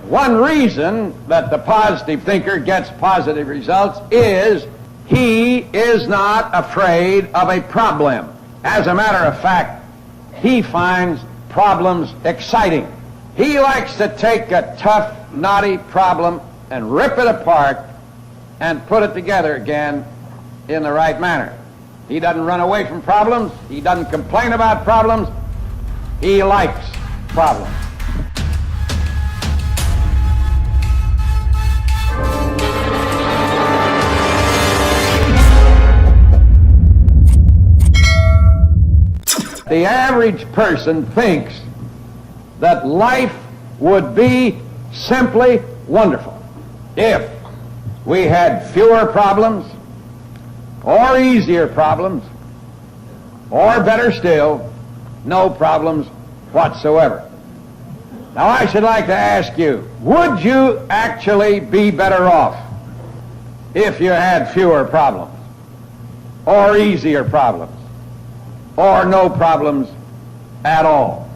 one reason that the positive thinker gets positive results is he is not afraid of a problem. As a matter of fact, he finds problems exciting. He likes to take a tough, knotty problem and rip it apart and put it together again in the right manner. He doesn't run away from problems. He doesn't complain about problems. He likes problems. The average person thinks that life would be simply wonderful if we had fewer problems, or easier problems, or better still, no problems whatsoever. Now I should like to ask you, would you actually be better off if you had fewer problems, or easier problems, or no problems at all?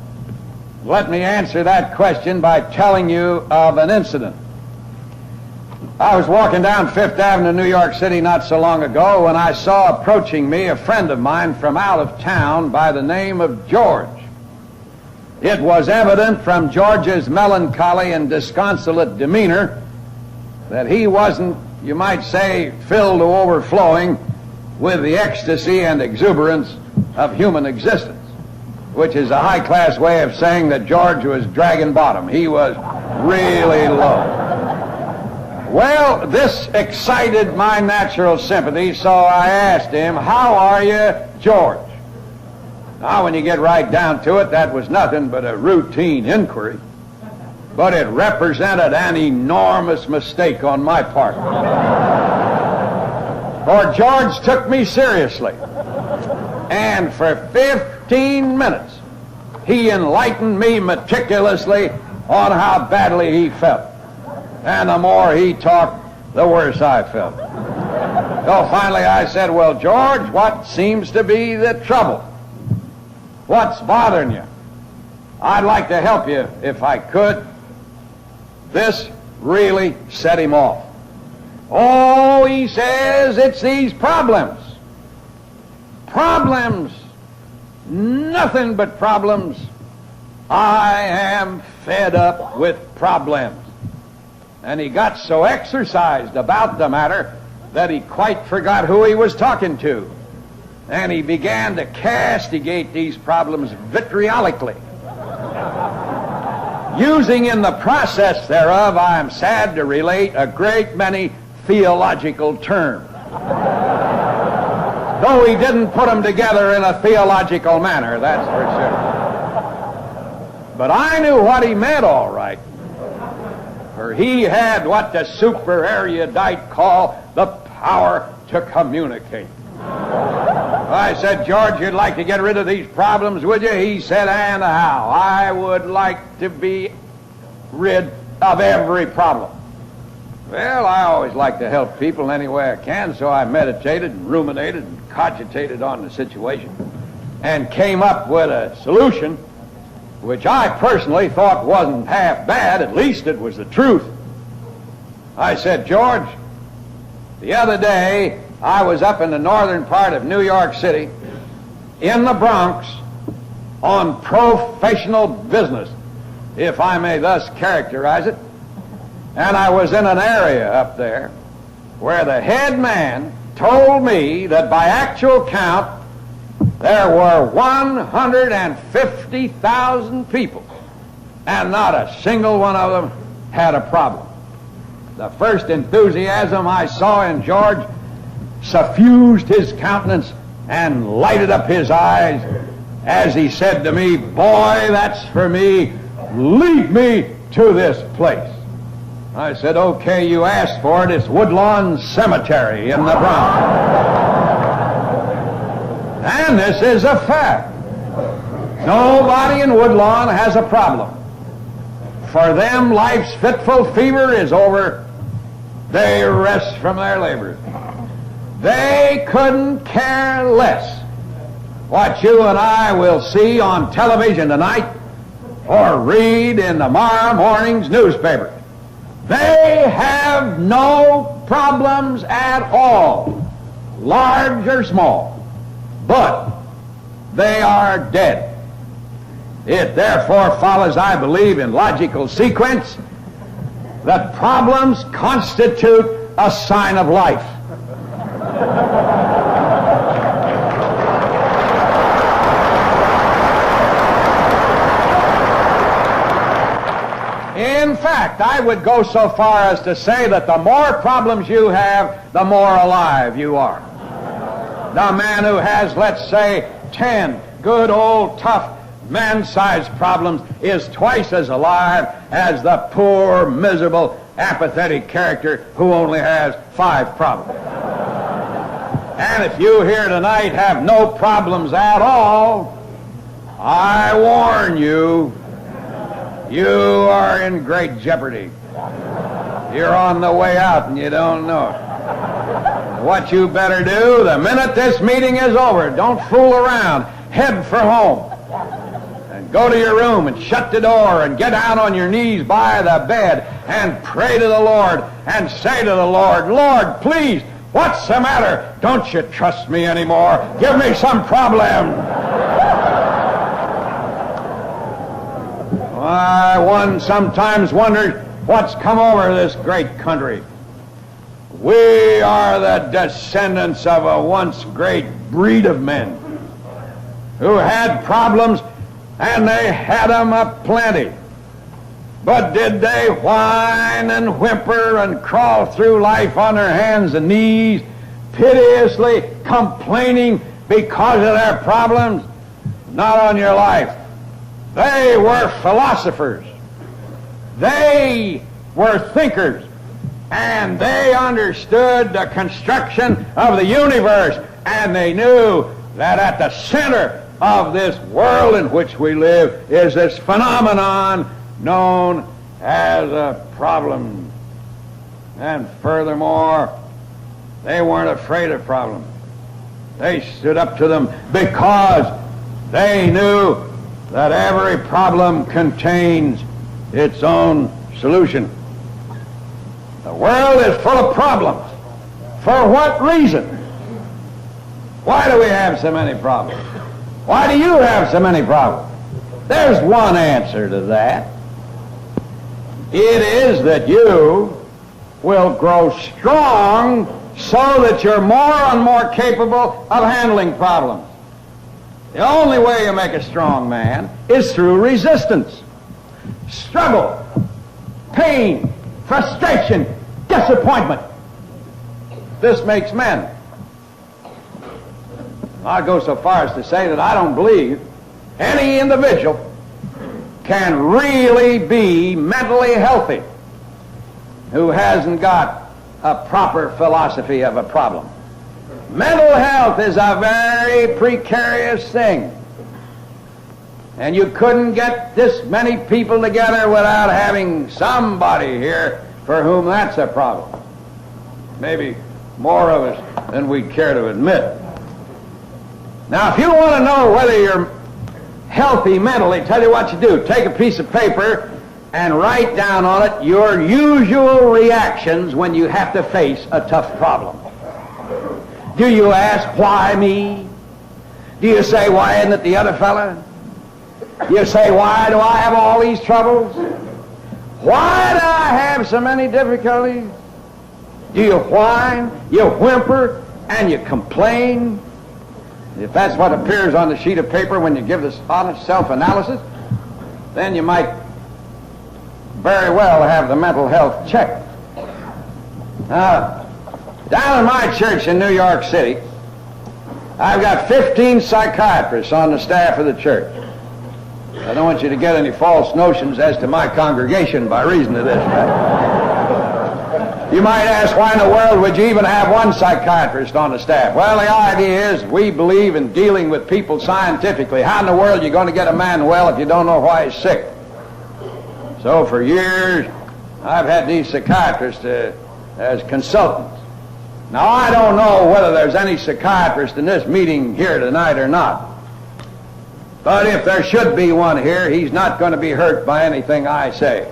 Let me answer that question by telling you of an incident. I was walking down Fifth Avenue, New York City not so long ago when I saw approaching me a friend of mine from out of town by the name of George. It was evident from George's melancholy and disconsolate demeanor that he wasn't, you might say, filled to overflowing with the ecstasy and exuberance of human existence, which is a high-class way of saying that George was dragging bottom. He was really low. Well, this excited my natural sympathy, so I asked him, "How are you, George?" Now, when you get right down to it, that was nothing but a routine inquiry, but it represented an enormous mistake on my part. For George took me seriously, and for 15 minutes he enlightened me meticulously on how badly he felt. And the more he talked, the worse I felt. So finally I said, "Well, George, what seems to be the trouble? What's bothering you? I'd like to help you if I could." This really set him off. "Oh," he says, "it's these problems." Problems. Nothing but problems. I am fed up with problems. And he got so exercised about the matter that he quite forgot who he was talking to. And he began to castigate these problems vitriolically, using in the process thereof, I am sad to relate, a great many theological terms. Though he didn't put them together in a theological manner, that's for sure. But I knew what he meant all right. For he had what the super erudite call the power to communicate. I said, "George, you'd like to get rid of these problems, would you?" He said, "And how? I would like to be rid of every problem." Well, I always like to help people in any way I can, so I meditated and ruminated and cogitated on the situation and came up with a solution which I personally thought wasn't half bad. At least it was the truth. I said, "George, the other day I was up in the northern part of New York City, in the Bronx, on professional business, if I may thus characterize it, and I was in an area up there where the head man told me that by actual count there were 150,000 people, and not a single one of them had a problem." The first enthusiasm I saw in George suffused his countenance and lighted up his eyes as he said to me, "Boy, that's for me. Lead me to this place." I said, "Okay, you asked for it. It's Woodlawn Cemetery in the Bronx." And this is a fact. Nobody in Woodlawn has a problem. For them, life's fitful fever is over. They rest from their labors. They couldn't care less what you and I will see on television tonight or read in tomorrow morning's newspaper. They have no problems at all, large or small, but they are dead. It therefore follows, I believe, in logical sequence, that problems constitute a sign of life. In fact, I would go so far as to say that the more problems you have, the more alive you are. The man who has, let's say, 10 good old tough man-sized problems is twice as alive as the poor, miserable, apathetic character who only has 5 problems. And if you here tonight have no problems at all, I warn you, you are in great jeopardy. You're on the way out and you don't know it. What you better do, the minute this meeting is over, don't fool around. Head for home. And go to your room and shut the door and get down on your knees by the bed and pray to the Lord and say to the Lord, Lord, please, what's the matter? Don't you trust me anymore? Give me some problem. One sometimes wonders what's come over this great country. We are the descendants of a once great breed of men who had problems, and they had them aplenty. But did they whine and whimper and crawl through life on their hands and knees, piteously complaining because of their problems? Not on your life. They were philosophers. They were thinkers. And they understood the construction of the universe. And they knew that at the center of this world in which we live is this phenomenon known as a problem. And furthermore, they weren't afraid of problems. They stood up to them because they knew that every problem contains its own solution. The world is full of problems. For what reason? Why do we have so many problems? Why do you have so many problems? There's one answer to that. It is that you will grow strong so that you're more and more capable of handling problems. The only way you make a strong man is through resistance, struggle, pain, frustration, disappointment. This makes men. I'll go so far as to say that I don't believe any individual can really be mentally healthy who hasn't got a proper philosophy of a problem. Mental health is a very precarious thing. And you couldn't get this many people together without having somebody here for whom that's a problem. Maybe more of us than we'd care to admit. Now, if you want to know whether you're healthy mentally, tell you what you do. Take a piece of paper and write down on it your usual reactions when you have to face a tough problem. Do you ask, why me? Do you say, why isn't it the other fella? Do you say, why do I have all these troubles? Why do I have so many difficulties? Do you whine, you whimper, and you complain? If that's what appears on the sheet of paper when you give this honest self-analysis, then you might very well have the mental health checked. Down in my church in New York City, I've got 15 psychiatrists on the staff of the church. I don't want you to get any false notions as to my congregation by reason of this. You might ask, why in the world would you even have one psychiatrist on the staff? Well, the idea is we believe in dealing with people scientifically. How in the world are you going to get a man well if you don't know why he's sick? So for years, I've had these psychiatrists as consultants. Now, I don't know whether there's any psychiatrist in this meeting here tonight or not. But if there should be one here, he's not going to be hurt by anything I say.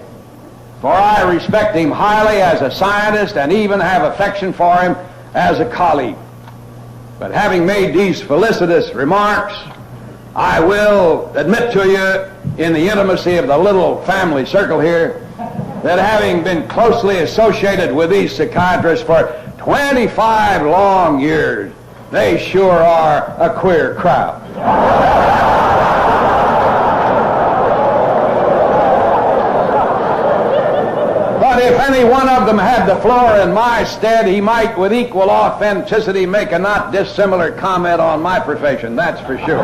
for I respect him highly as a scientist and even have affection for him as a colleague. But having made these felicitous remarks, I will admit to you in the intimacy of the little family circle here that having been closely associated with these psychiatrists for 25 long years, they sure are a queer crowd. But if any one of them had the floor in my stead, he might with equal authenticity make a not dissimilar comment on my profession, that's for sure.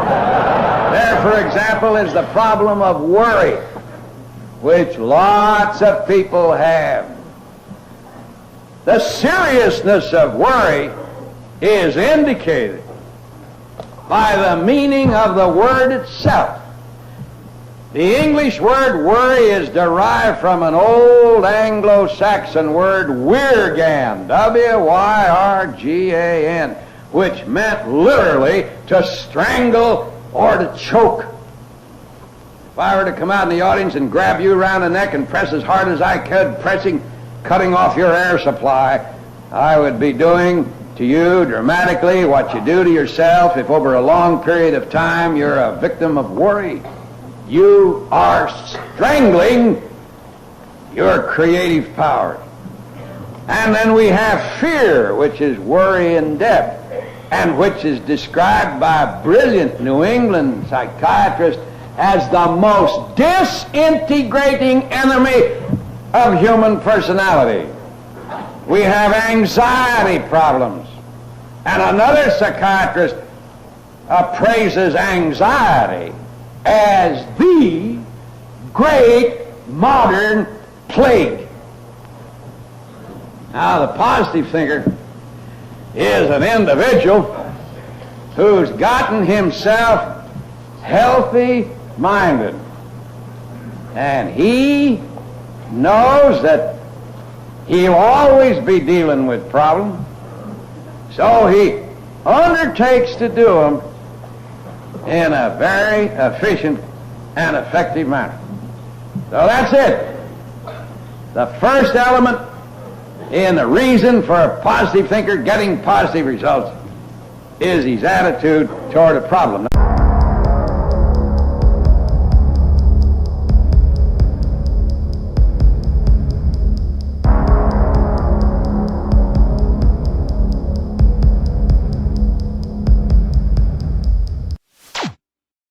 There, for example, is the problem of worry, which lots of people have. The seriousness of worry is indicated by the meaning of the word itself. The English word worry is derived from an old Anglo-Saxon word wyrgan, W-Y-R-G-A-N, which meant literally to strangle or to choke. If I were to come out in the audience and grab you around the neck and press as hard as I could, cutting off your air supply, I would be doing to you dramatically what you do to yourself if over a long period of time you're a victim of worry. You are strangling your creative powers. And then we have fear, which is worry in depth, and which is described by a brilliant New England psychiatrist as the most disintegrating enemy of human personality. We have anxiety problems. And another psychiatrist appraises anxiety as the great modern plague. Now, the positive thinker is an individual who's gotten himself healthy-minded. And he knows that he'll always be dealing with problems, so he undertakes to do them in a very efficient and effective manner. So that's it. The first element in the reason for a positive thinker getting positive results is his attitude toward a problem.